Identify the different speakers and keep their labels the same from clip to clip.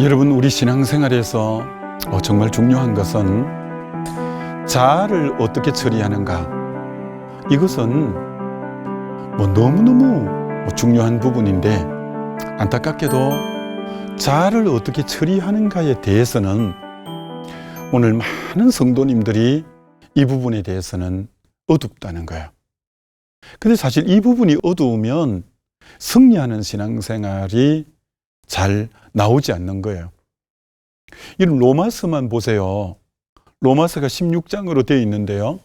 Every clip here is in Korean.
Speaker 1: 여러분, 우리 신앙생활에서 정말 중요한 것은 자아를 어떻게 처리하는가. 이것은 너무너무 중요한 부분인데, 안타깝게도 자아를 어떻게 처리하는가에 대해서는 오늘 많은 성도님들이 이 부분에 대해서는 어둡다는 거예요. 근데 사실 이 부분이 어두우면 승리하는 신앙생활이 잘 나오지 않는 거예요. 이런 로마서만 보세요. 로마서가 16장으로 되어 있는데요.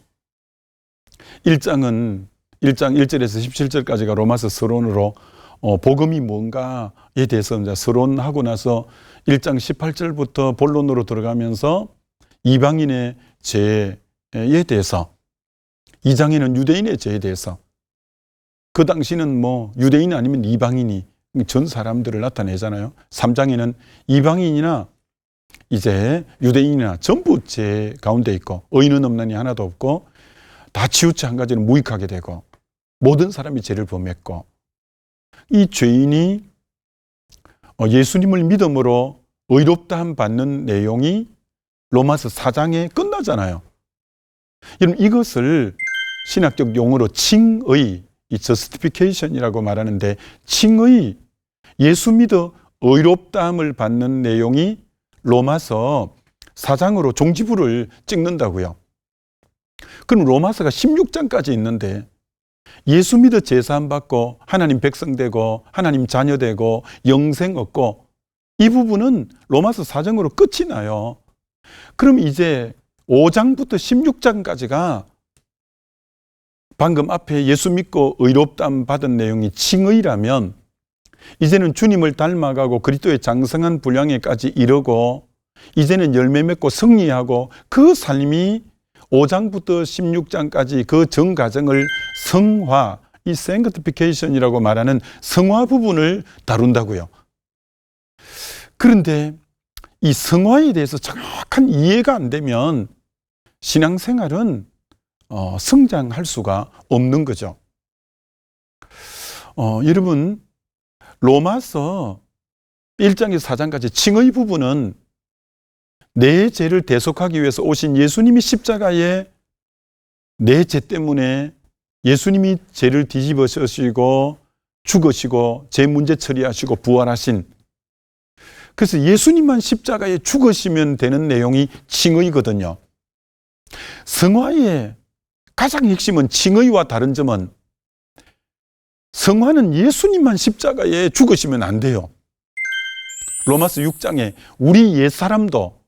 Speaker 1: 1장 1절에서 17절까지가 로마서 서론으로 복음이 뭔가에 대해서 이제 서론하고 나서 1장 18절부터 본론으로 들어가면서 이방인의 죄에 대해서, 2장에는 유대인의 죄에 대해서, 그 당시는 유대인 아니면 이방인이 전 사람들을 나타내잖아요. 3장에는 이방인이나 이제 유대인이나 전부 죄 가운데 있고, 의인은 없나니 하나도 없고, 다 치우쳐 한 가지는 무익하게 되고, 모든 사람이 죄를 범했고, 이 죄인이 예수님을 믿음으로 의롭다함 받는 내용이 로마서 4장에 끝나잖아요. 여러분, 이것을 신학적 용어로 칭의, 이 justification이라고 말하는데, 칭의, 예수 믿어 의롭다함을 받는 내용이 로마서 4장으로 종지부를 찍는다고요. 그럼 로마서가 16장까지 있는데, 예수 믿어 제사함 받고 하나님 백성 되고 하나님 자녀 되고 영생 얻고, 이 부분은 로마서 4장으로 끝이 나요. 그럼 이제 5장부터 16장까지가 방금 앞에 예수 믿고 의롭다함 받은 내용이 칭의라면, 이제는 주님을 닮아가고 그리스도의 장성한 분량에까지 이르고, 이제는 열매 맺고 승리하고, 그 삶이 5장부터 16장까지 그 전 과정을 성화, 이 sanctification이라고 말하는 성화 부분을 다룬다고요. 그런데 이 성화에 대해서 정확한 이해가 안 되면 신앙생활은 성장할 수가 없는 거죠. 여러분, 로마서 1장에서 4장까지 칭의 부분은 내 죄를 대속하기 위해서 오신 예수님이 십자가에 내 죄 때문에 예수님이 죄를 뒤집어 쓰시고 죽으시고 죄 문제 처리하시고 부활하신, 그래서 예수님만 십자가에 죽으시면 되는 내용이 칭의거든요. 성화의 가장 핵심은, 칭의와 다른 점은, 성화는 예수님만 십자가에 죽으시면 안 돼요. 로마서 6장에 우리 옛사람도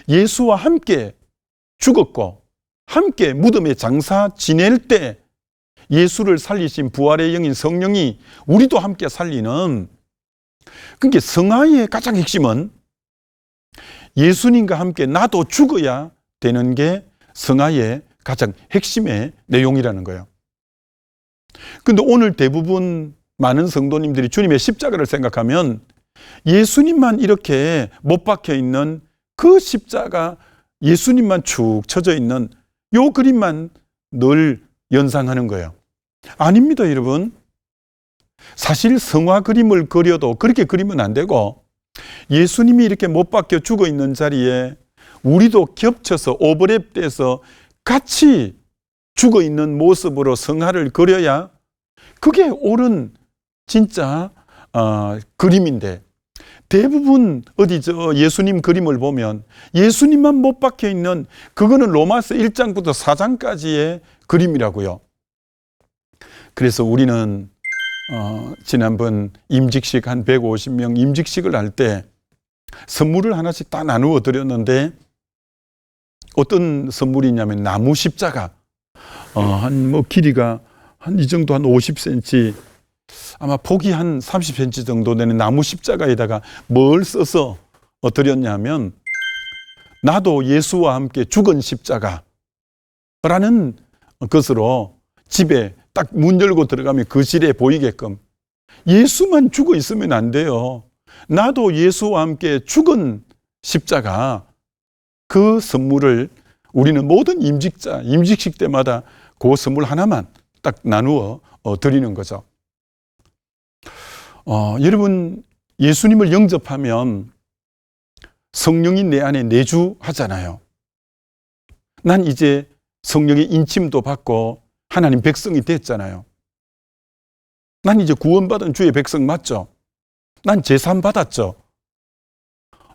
Speaker 1: 예수와 함께 죽었고 함께 무덤에 장사 지낼 때 예수를 살리신 부활의 영인 성령이 우리도 함께 살리는, 그러니까 성화의 가장 핵심은 예수님과 함께 나도 죽어야 되는 게 성화의 가장 핵심의 내용이라는 거예요. 근데 오늘 대부분 많은 성도님들이 주님의 십자가를 생각하면 예수님만 이렇게 못 박혀 있는 그 십자가, 예수님만 축 쳐져 있는 요 그림만 늘 연상하는 거예요. 아닙니다, 여러분. 사실 성화 그림을 그려도 그렇게 그리면 안 되고, 예수님이 이렇게 못 박혀 죽어 있는 자리에 우리도 겹쳐서 오버랩돼서 같이 죽어 있는 모습으로 성화를 그려야 그게 옳은 진짜 그림인데, 대부분 예수님 그림을 보면 예수님만 못 박혀 있는, 그거는 로마서 1장부터 4장까지의 그림이라고요. 그래서 우리는 지난번 임직식 한 150명 임직식을 할 때 선물을 하나씩 다 나누어 드렸는데, 어떤 선물이냐면 나무 십자가, 길이가 한 이 정도, 한 50cm, 아마 폭이 한 30cm 정도 되는 나무 십자가에다가 뭘 써서 드렸냐면, 나도 예수와 함께 죽은 십자가라는 것으로 집에 딱 문 열고 들어가면 거실에 보이게끔, 예수만 죽어 있으면 안 돼요. 나도 예수와 함께 죽은 십자가, 그 선물을 우리는 모든 임직식 때마다 그 선물 하나만 딱 나누어 드리는 거죠. 여러분, 예수님을 영접하면 성령이 내 안에 내주하잖아요. 난 이제 성령의 인침도 받고 하나님 백성이 됐잖아요. 난 이제 구원받은 주의 백성 맞죠? 난 제산 받았죠?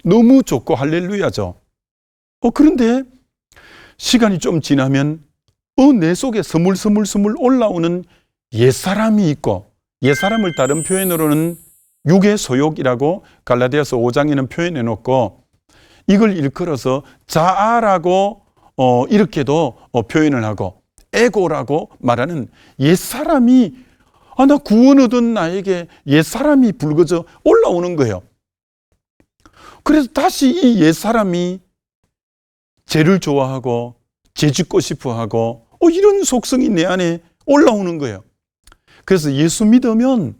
Speaker 1: 너무 좋고 할렐루야죠. 그런데 시간이 좀 지나면 내 속에 스물스물 올라오는 옛사람이 있고, 옛사람을 다른 표현으로는 육의 소욕이라고 갈라디아서 5장에는 표현해 놓고, 이걸 일컬어서 자아라고 이렇게도 표현을 하고, 에고라고 말하는 옛사람이, 나 구원 얻은 나에게 옛사람이 불거져 올라오는 거예요. 그래서 다시 이 옛사람이 죄를 좋아하고 죄 짓고 싶어 하고 이런 속성이 내 안에 올라오는 거예요. 그래서 예수 믿으면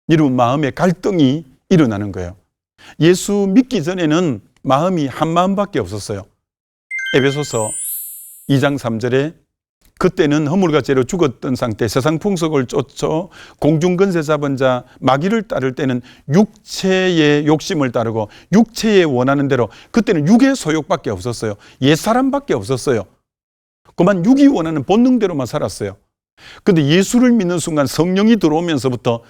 Speaker 1: 여러분 마음에 갈등이 일어나는 거예요. 예수 믿기 전에는 마음이 한 마음밖에 없었어요. 에베소서 2장 3절에 그때는 허물과 죄로 죽었던 상태, 세상 풍속을 쫓아 공중근세 잡은 자 마귀를 따를 때는 육체의 욕심을 따르고 육체에 원하는 대로, 그때는 육의 소욕밖에 없었어요. 옛사람밖에 없었어요. 그만 육이 원하는 본능대로만 살았어요. 그런데 예수를 믿는 순간 성령이 들어오면서부터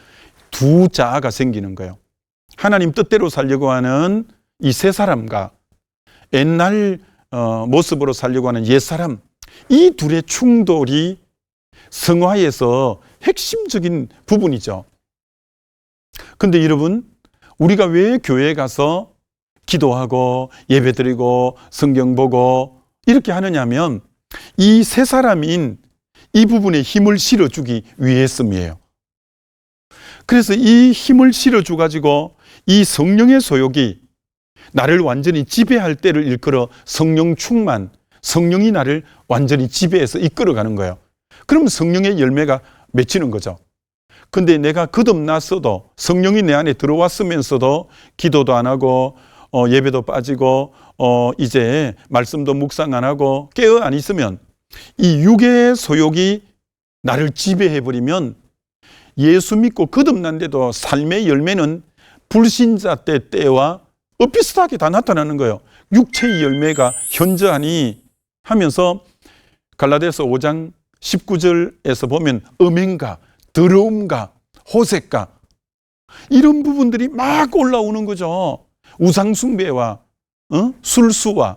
Speaker 1: 두 자아가 생기는 거예요. 하나님 뜻대로 살려고 하는 이 새 사람과 옛날 모습으로 살려고 하는 옛사람, 이 둘의 충돌이 성화에서 핵심적인 부분이죠. 그런데 여러분, 우리가 왜 교회에 가서 기도하고 예배드리고 성경 보고 이렇게 하느냐면 이 새 사람인 이 부분에 힘을 실어주기 위해서이에요. 그래서 이 힘을 실어주 가지고 이 성령의 소욕이 나를 완전히 지배할 때를 일컬어 성령 충만, 성령이 나를 완전히 지배해서 이끌어가는 거예요. 그러면 성령의 열매가 맺히는 거죠. 근데 내가 거듭났어도, 성령이 내 안에 들어왔으면서도 기도도 안 하고 예배도 빠지고 이제 말씀도 묵상 안 하고 깨어 안 있으면, 이 육의 소욕이 나를 지배해버리면 예수 믿고 거듭난데도 삶의 열매는 불신자 때와 비슷하게 다 나타나는 거예요. 육체의 열매가 현저하니 하면서 갈라디아서 5장 19절에서 보면 음행과 더러움과 호색과 이런 부분들이 막 올라오는 거죠. 우상숭배와 술수와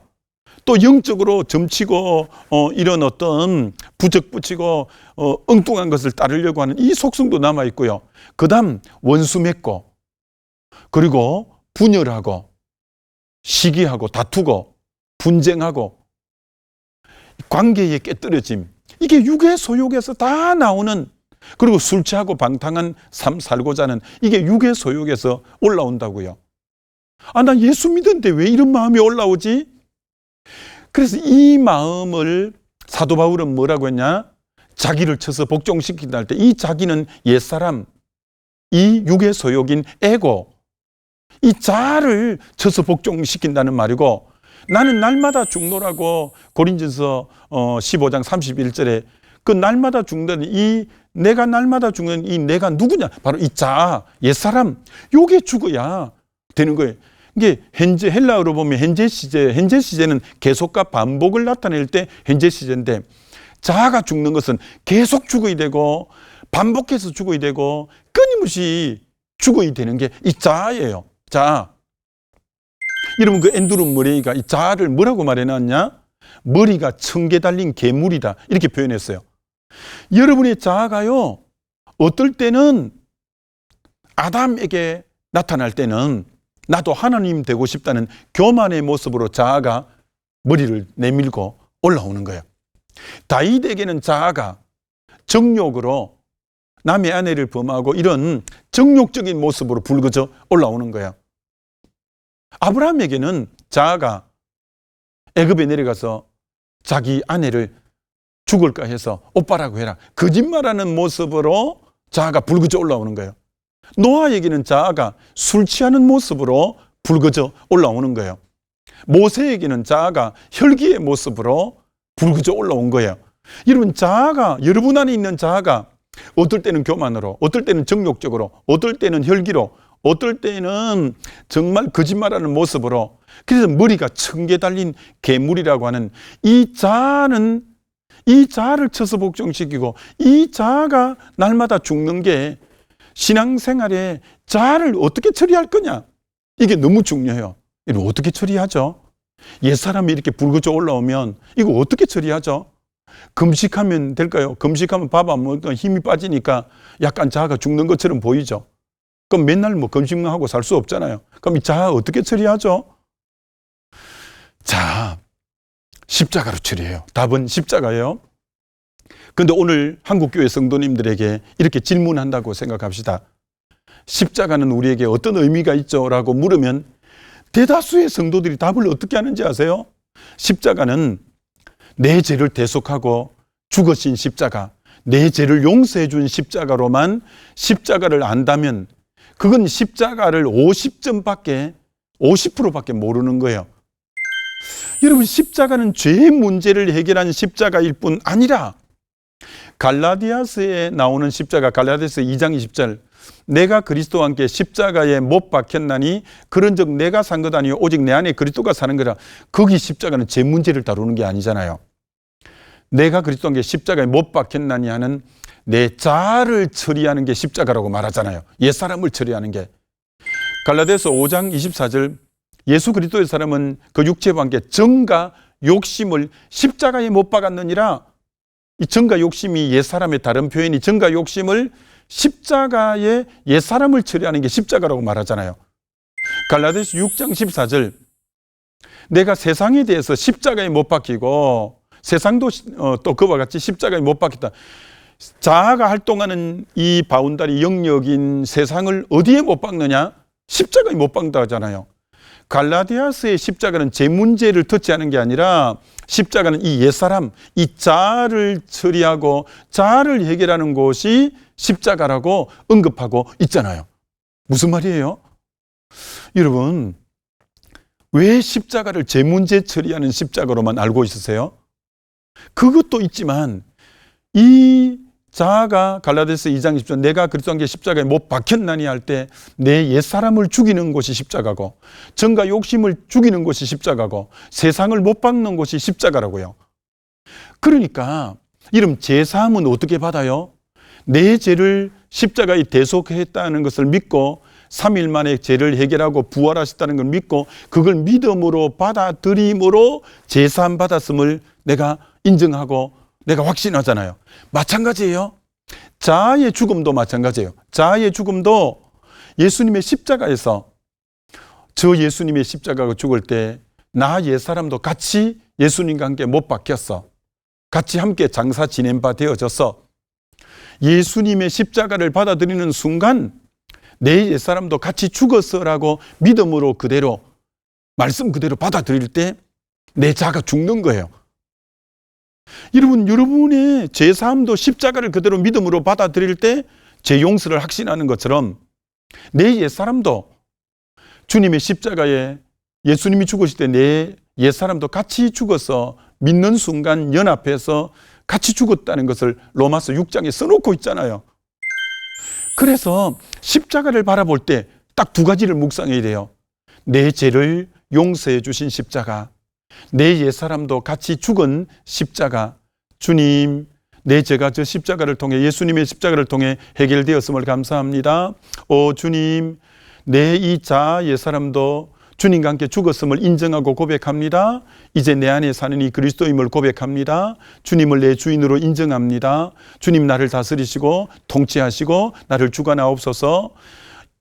Speaker 1: 또 영적으로 점치고 이런 어떤 부적붙이고 엉뚱한 것을 따르려고 하는 이 속성도 남아 있고요. 그다음 원수 맺고, 그리고 분열하고 시기하고 다투고 분쟁하고 관계의 깨떨어짐, 이게 육의 소욕에서 다 나오는, 그리고 술 취하고 방탕한 삶 살고자 하는 이게 육의 소욕에서 올라온다고요. 나 예수 믿었는데 왜 이런 마음이 올라오지? 그래서 이 마음을 사도 바울은 뭐라고 했냐? 자기를 쳐서 복종시킨다 할 때 이 자기는 옛사람, 이 육의 소욕인 에고, 이 자아를 쳐서 복종시킨다는 말이고, 나는 날마다 죽노라고 고린전서 15장 31절에 그 날마다 죽는 내가 날마다 죽는 이 내가 누구냐? 바로 이 자아, 옛사람, 요게 죽어야 되는 거예요. 이게 현재 헬라어로 보면 현재 시제는 계속과 반복을 나타낼 때 현재 시제인데, 자아가 죽는 것은 계속 죽어야 되고 반복해서 죽어야 되고 끊임없이 죽어야 되는 게 이 자아예요. 자아. 여러분, 그 앤드루 머레이가 이 자아를 뭐라고 말해놨냐? 머리가 1000개 달린 괴물이다, 이렇게 표현했어요. 여러분의 자아가요, 어떨 때는 아담에게 나타날 때는 나도 하나님 되고 싶다는 교만의 모습으로 자아가 머리를 내밀고 올라오는 거예요. 다윗에게는 자아가 정욕으로 남의 아내를 범하고 이런 정욕적인 모습으로 불거져 올라오는 거예요. 아브라함에게는 자아가 애굽에 내려가서 자기 아내를 죽을까 해서 오빠라고 해라, 거짓말하는 모습으로 자아가 불거져 올라오는 거예요. 노아에게는 자아가 술 취하는 모습으로 불거져 올라오는 거예요. 모세에게는 자아가 혈기의 모습으로 불거져 올라온 거예요. 여러분, 자아가, 여러분 안에 있는 자아가 어떨 때는 교만으로, 어떨 때는 정욕적으로, 어떨 때는 혈기로, 어떨 때는 정말 거짓말하는 모습으로, 그래서 머리가 1000개 달린 괴물이라고 하는 이 자아는, 이 자아를 쳐서 복종시키고 이 자아가 날마다 죽는 게, 신앙생활에 자아를 어떻게 처리할 거냐, 이게 너무 중요해요. 이거 어떻게 처리하죠? 옛사람이 이렇게 불거져 올라오면 이거 어떻게 처리하죠? 금식하면 될까요? 금식하면 밥 안 먹으니까 힘이 빠지니까 약간 자아가 죽는 것처럼 보이죠. 그럼 맨날 뭐 금식만 하고 살 수 없잖아요. 그럼 이 자아 어떻게 처리하죠? 자, 십자가로 처리해요. 답은 십자가예요. 그런데 오늘 한국교회 성도님들에게 이렇게 질문한다고 생각합시다. 십자가는 우리에게 어떤 의미가 있죠? 라고 물으면 대다수의 성도들이 답을 어떻게 하는지 아세요? 십자가는 내 죄를 대속하고 죽으신 십자가, 내 죄를 용서해 준 십자가로만 십자가를 안다면 그건 십자가를 50%밖에 모르는 거예요. 여러분, 십자가는 죄의 문제를 해결한 십자가일 뿐 아니라 갈라디아서에 나오는 십자가, 갈라디아서 2장 20절, 내가 그리스도와 함께 십자가에 못 박혔나니 그런즉 내가 산 것 아니요 오직 내 안에 그리스도가 사는 거라. 거기 십자가는 죄 문제를 다루는 게 아니잖아요. 내가 그리스도와 함께 십자가에 못 박혔나니 하는 내 자아를 처리하는 게 십자가라고 말하잖아요. 옛사람을 처리하는 게. 갈라디아서 5장 24절, 예수 그리스도의 사람은 그 육체와 함께 정과 욕심을 십자가에 못 박았느니라. 이 정과 욕심이 옛사람의 다른 표현이, 정과 욕심을 십자가에 옛사람을 처리하는 게 십자가라고 말하잖아요. 갈라디아서 6장 14절, 내가 세상에 대해서 십자가에 못 박히고 세상도 또 그와 같이 십자가에 못 박혔다. 자아가 활동하는 이 바운다리 영역인 세상을 어디에 못 박느냐? 십자가에 못 박는다 하잖아요. 갈라디아서의 십자가는 제 문제를 터치하는 게 아니라 십자가는 이 옛사람, 이 자아를 처리하고 자아를 해결하는 곳이 십자가라고 언급하고 있잖아요. 무슨 말이에요? 여러분, 왜 십자가를 제 문제 처리하는 십자가로만 알고 있으세요? 그것도 있지만 이 자아가 갈라디아서 2장 10절, 내가 그리스도와 함께 십자가에 못 박혔나니 할 때 내 옛사람을 죽이는 것이 십자가고, 정과 욕심을 죽이는 것이 십자가고, 세상을 못 박는 것이 십자가라고요. 그러니까 이런 제사함은 어떻게 받아요? 내 죄를 십자가에 대속했다는 것을 믿고 3일 만에 죄를 해결하고 부활하셨다는 걸 믿고 그걸 믿음으로 받아들임으로 제사함 받았음을 내가 인정하고 내가 확신하잖아요. 마찬가지예요. 자아의 죽음도 마찬가지예요. 자아의 죽음도 예수님의 십자가에서, 저 예수님의 십자가가 죽을 때 나 옛사람도 같이 예수님과 함께 못 박혔어. 같이 함께 장사 지낸 바 되어졌어. 예수님의 십자가를 받아들이는 순간 내 옛사람도 같이 죽었어라고 믿음으로 그대로, 말씀 그대로 받아들일 때 내 자아가 죽는 거예요. 여러분, 여러분의 죄사함도 십자가를 그대로 믿음으로 받아들일 때 죄 용서를 확신하는 것처럼 내 옛사람도 주님의 십자가에 예수님이 죽으실 때 내 옛사람도 같이 죽어서 믿는 순간 연합해서 같이 죽었다는 것을 로마서 6장에 써놓고 있잖아요. 그래서 십자가를 바라볼 때 딱 두 가지를 묵상해야 돼요. 내 죄를 용서해 주신 십자가, 내 옛사람도 같이 죽은 십자가. 주님, 내 죄가 저 십자가를 통해, 예수님의 십자가를 통해 해결되었음을 감사합니다. 오 주님, 내 이 자아 옛사람도 주님과 함께 죽었음을 인정하고 고백합니다. 이제 내 안에 사는 이 그리스도임을 고백합니다. 주님을 내 주인으로 인정합니다. 주님, 나를 다스리시고 통치하시고 나를 주관하옵소서.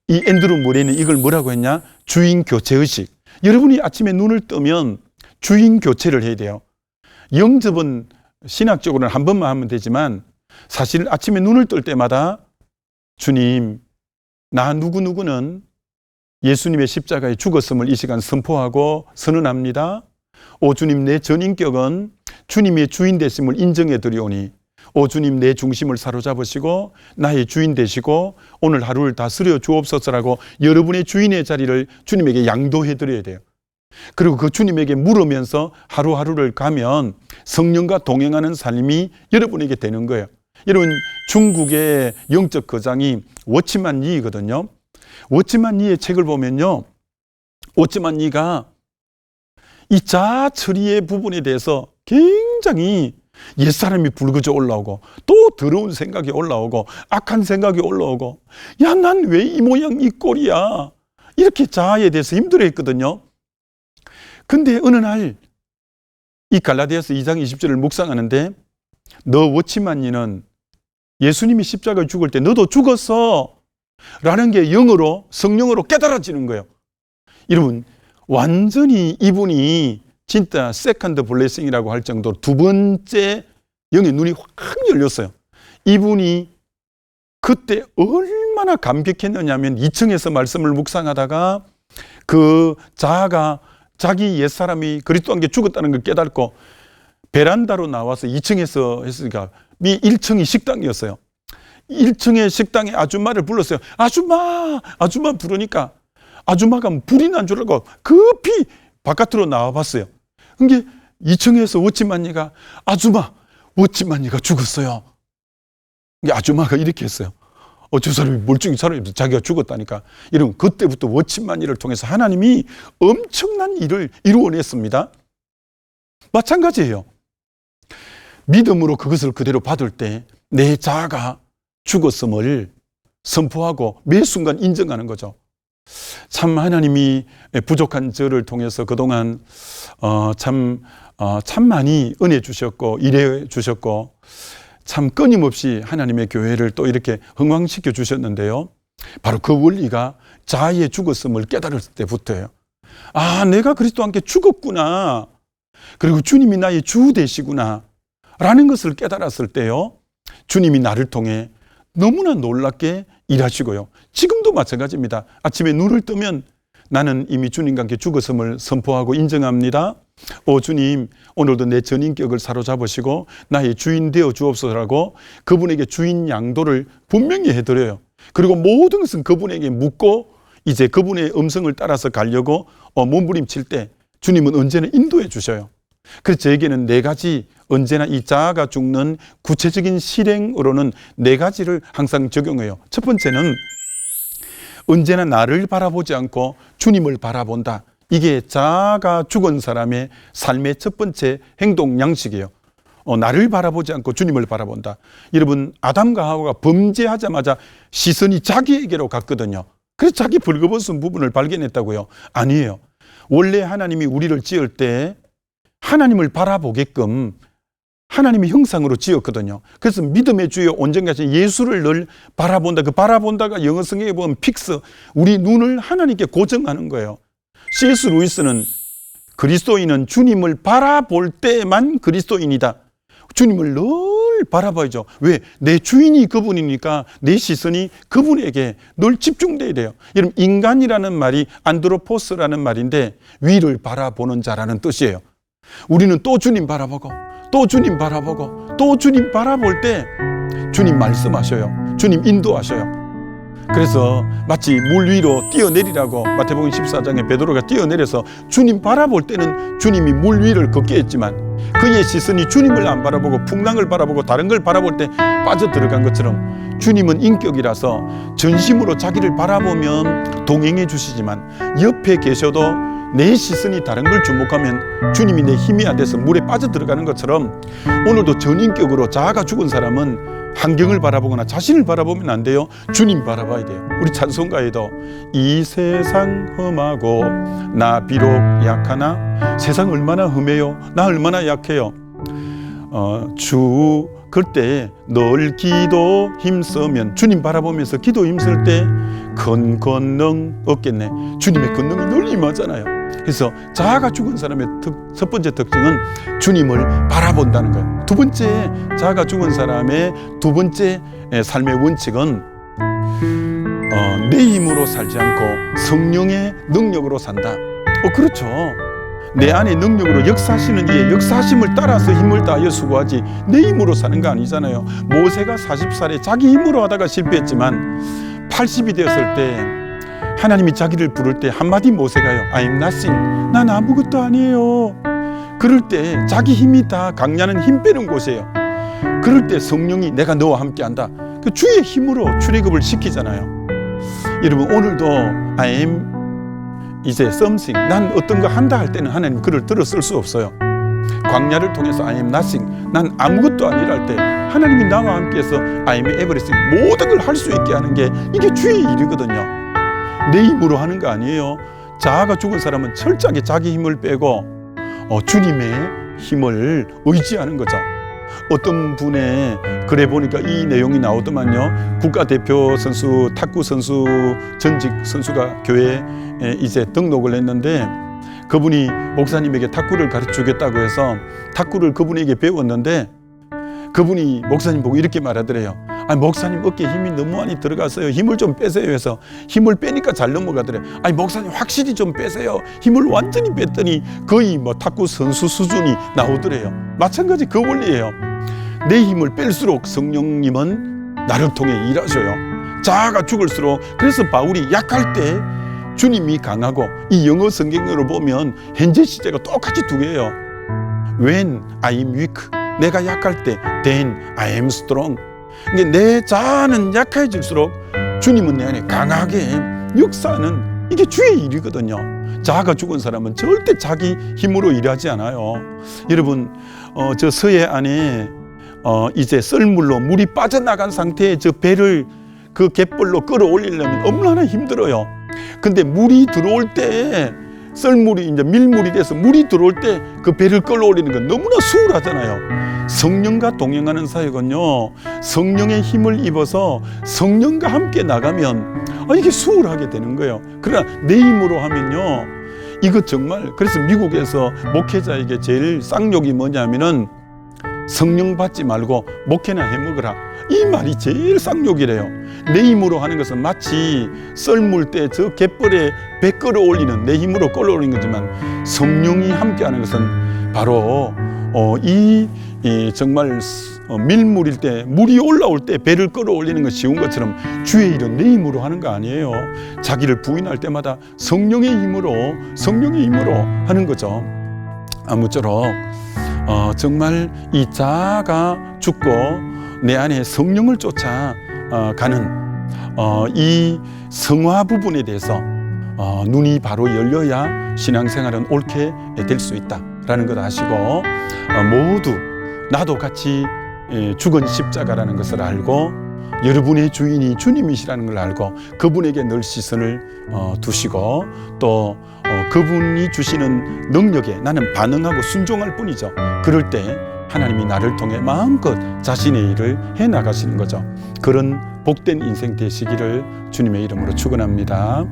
Speaker 1: 이 앤드루 모레는 이걸 뭐라고 했냐? 주인 교체의식. 여러분이 아침에 눈을 뜨면 주인 교체를 해야 돼요. 영접은 신학적으로는 한 번만 하면 되지만 사실 아침에 눈을 뜰 때마다 주님, 나 누구누구는 예수님의 십자가에 죽었음을 이 시간 선포하고 선언합니다. 오 주님, 내 전인격은 주님의 주인 되심을 인정해 드리오니 오 주님, 내 중심을 사로잡으시고 나의 주인 되시고 오늘 하루를 다스려 주옵소서라고 여러분의 주인의 자리를 주님에게 양도해 드려야 돼요. 그리고 그 주님에게 물으면서 하루하루를 가면 성령과 동행하는 삶이 여러분에게 되는 거예요. 여러분, 중국의 영적 거장이 워치만 리거든요. 워치만 니의 책을 보면요, 워치만 니가 이 자아 처리의 부분에 대해서 굉장히 옛사람이 불거져 올라오고 또 더러운 생각이 올라오고 악한 생각이 올라오고, 야, 난 왜 이 모양 이 꼴이야, 이렇게 자아에 대해서 힘들어했거든요. 근데 어느 날 이 갈라디아서 2장 20절을 묵상하는데, 너 워치만니는 예수님이 십자가에 죽을 때 너도 죽었어 라는 게 영어로, 성령으로 깨달아지는 거예요. 여러분, 완전히 이분이 진짜 세컨드 블레싱이라고 할 정도로 두 번째 영의 눈이 확 열렸어요. 이분이 그때 얼마나 감격했느냐면, 2층에서 말씀을 묵상하다가 그 자아가 자기 옛사람이 그리스도 함께 죽었다는 걸 깨닫고 베란다로 나와서 2층에서 했으니까 1층이 식당이었어요. 1층의 식당에 아줌마를 불렀어요. 아줌마! 아줌마 부르니까 아줌마가 불이 난 줄 알고 급히 바깥으로 나와 봤어요. 그게 2층에서 워치만니가, 아줌마, 워치만니가 죽었어요. 아줌마가 이렇게 했어요. 저 사람이 멀쩡히 사람이 자기가 죽었다니까. 이러면 그때부터 워치만니를 통해서 하나님이 엄청난 일을 이루어냈습니다. 마찬가지예요. 믿음으로 그것을 그대로 받을 때 내 자아가 죽었음을 선포하고 매 순간 인정하는 거죠. 참 하나님이 부족한 저를 통해서 그동안 참 많이 은혜 주셨고 일해 주셨고, 참 끊임없이 하나님의 교회를 또 이렇게 흥왕시켜 주셨는데요. 바로 그 원리가 자아의 죽었음을 깨달을 때부터예요. 아, 내가 그리스도와 함께 죽었구나. 그리고 주님이 나의 주 되시구나 라는 것을 깨달았을 때요, 주님이 나를 통해 너무나 놀랍게 일하시고요. 지금도 마찬가지입니다. 아침에 눈을 뜨면 나는 이미 주님과 함께 죽었음을 선포하고 인정합니다. 주님, 오늘도 내 전인격을 사로잡으시고 나의 주인 되어 주옵소서라고 그분에게 주인 양도를 분명히 해드려요. 그리고 모든 것은 그분에게 묻고 이제 그분의 음성을 따라서 가려고 몸부림칠 때 주님은 언제나 인도해 주셔요. 그래서 저에게는 4가지, 언제나 이 자아가 죽는 구체적인 실행으로는 4가지를 항상 적용해요. 첫 번째는 언제나 나를 바라보지 않고 주님을 바라본다. 이게 자아가 죽은 사람의 삶의 첫 번째 행동 양식이에요. 나를 바라보지 않고 주님을 바라본다. 여러분, 아담과 하와가 범죄하자마자 시선이 자기에게로 갔거든요. 그래서 자기 벌거벗은 부분을 발견했다고요? 아니에요. 원래 하나님이 우리를 지을 때 하나님을 바라보게끔 하나님의 형상으로 지었거든요. 그래서 믿음의 주여 온전히 하신 예수를 늘 바라본다. 그 바라본다가 영어 성경에 보면 픽스, 우리 눈을 하나님께 고정하는 거예요. C.S. 루이스는 그리스도인은 주님을 바라볼 때만 그리스도인이다. 주님을 늘 바라봐야죠. 왜? 내 주인이 그분이니까 내 시선이 그분에게 늘 집중돼야 돼요. 여러분, 인간이라는 말이 안드로포스라는 말인데 위를 바라보는 자라는 뜻이에요. 우리는 또 주님 바라보고 또 주님 바라보고 또 주님 바라볼 때 주님 말씀하셔요. 주님 인도하셔요. 그래서 마치 물 위로 뛰어내리라고 마태복음 14장에 베드로가 뛰어내려서 주님 바라볼 때는 주님이 물 위를 걷게 했지만 그의 시선이 주님을 안 바라보고 풍랑을 바라보고 다른 걸 바라볼 때 빠져들어간 것처럼 주님은 인격이라서 전심으로 자기를 바라보면 동행해 주시지만 옆에 계셔도 내 시선이 다른 걸 주목하면 주님이 내 힘이 안 돼서 물에 빠져들어가는 것처럼 오늘도 전인격으로 자아가 죽은 사람은 환경을 바라보거나 자신을 바라보면 안 돼요. 주님 바라봐야 돼요. 우리 찬송가에도 이 세상 험하고 나 비록 약하나, 세상 얼마나 험해요, 나 얼마나 약해요. 주 그때 널 기도 힘쓰면, 주님 바라보면서 기도 힘쓸 때 큰 권능 없겠네. 주님의 권능이 늘 임하잖아요. 그래서 자아가 죽은 사람의 첫 번째 특징은 주님을 바라본다는 거예요. 두 번째, 자아가 죽은 사람의 두 번째 삶의 원칙은 내 힘으로 살지 않고 성령의 능력으로 산다. 그렇죠. 내 안에 능력으로 역사하시는 이의 역사하심을 따라서 힘을 다하여 수고하지 내 힘으로 사는 거 아니잖아요. 모세가 40살에 자기 힘으로 하다가 실패했지만 80이 되었을 때 하나님이 자기를 부를 때 한마디 모세가요, I'm nothing, 난 아무것도 아니에요. 그럴 때 자기 힘이 다 강냐는 힘 빼는 곳이에요. 그럴 때 성령이 내가 너와 함께 한다. 그 주의 힘으로 출애굽을 시키잖아요. 여러분 오늘도 I am 이제 something, 난 어떤 거 한다 할 때는 하나님 글을 들어 쓸 수 없어요. 광야를 통해서 I am nothing, 난 아무것도 아니라 할 때 하나님이 나와 함께해서 I am everything, 모든 걸 할 수 있게 하는 게 이게 주의 일이거든요. 내 힘으로 하는 거 아니에요. 자아가 죽은 사람은 철저하게 자기 힘을 빼고 주님의 힘을 의지하는 거죠. 어떤 분의 글에 보니까 이 내용이 나오더만요. 국가대표 선수, 탁구 선수, 전직 선수가 교회에 이제 등록을 했는데 그분이 목사님에게 탁구를 가르쳐주겠다고 해서 탁구를 그분에게 배웠는데 그분이 목사님 보고 이렇게 말하더래요. 아니 목사님 어깨에 힘이 너무 많이 들어가서요. 힘을 좀 빼세요 해서 힘을 빼니까 잘 넘어가더래요. 아니 목사님 확실히 좀 빼세요. 힘을 완전히 뺐더니 거의 뭐 탁구 선수 수준이 나오더래요. 마찬가지 그 원리예요. 내 힘을 뺄수록 성령님은 나를 통해 일하셔요. 자아가 죽을수록. 그래서 바울이 약할 때 주님이 강하고, 이 영어 성경으로 보면 현재 시제가 똑같이 두 개예요. When I am weak, 내가 약할 때 then I am strong. 그러니까 내 자아는 약해질수록 주님은 내 안에 강하게 역사하는, 이게 주의 일이거든요. 자아가 죽은 사람은 절대 자기 힘으로 일하지 않아요. 여러분 저 서해 안에 이제 썰물로 물이 빠져나간 상태에 저 배를 그 갯벌로 끌어올리려면 얼마나 힘들어요. 근데 물이 들어올 때, 썰물이 이제 밀물이 돼서 물이 들어올 때 그 배를 끌어올리는 건 너무나 수월하잖아요. 성령과 동행하는 사역은요, 성령의 힘을 입어서 성령과 함께 나가면 이게 수월하게 되는 거예요. 그러나 내 힘으로 하면요, 이거 정말, 그래서 미국에서 목회자에게 제일 쌍욕이 뭐냐면은 성령 받지 말고 목회나 해먹으라, 이 말이 제일 쌍욕이래요. 내 힘으로 하는 것은 마치 썰물 때 저 갯벌에 배 끌어올리는, 내 힘으로 끌어올리는 거지만, 성령이 함께하는 것은 바로 이 정말 밀물일 때, 물이 올라올 때 배를 끌어올리는 것 쉬운 것처럼 주의 일은 내 힘으로 하는 거 아니에요. 자기를 부인할 때마다 성령의 힘으로 하는 거죠. 아무쪼록 정말 이 자아가 죽고 내 안에 성령을 쫓아 가는 이 성화 부분에 대해서 눈이 바로 열려야 신앙생활은 옳게 될 수 있다라는 것 아시고, 모두 나도 같이 죽은 십자가라는 것을 알고 여러분의 주인이 주님이시라는 걸 알고 그분에게 늘 시선을 두시고, 또 그분이 주시는 능력에 나는 반응하고 순종할 뿐이죠. 그럴 때 하나님이 나를 통해 마음껏 자신의 일을 해나가시는 거죠. 그런 복된 인생 되시기를 주님의 이름으로 축원합니다.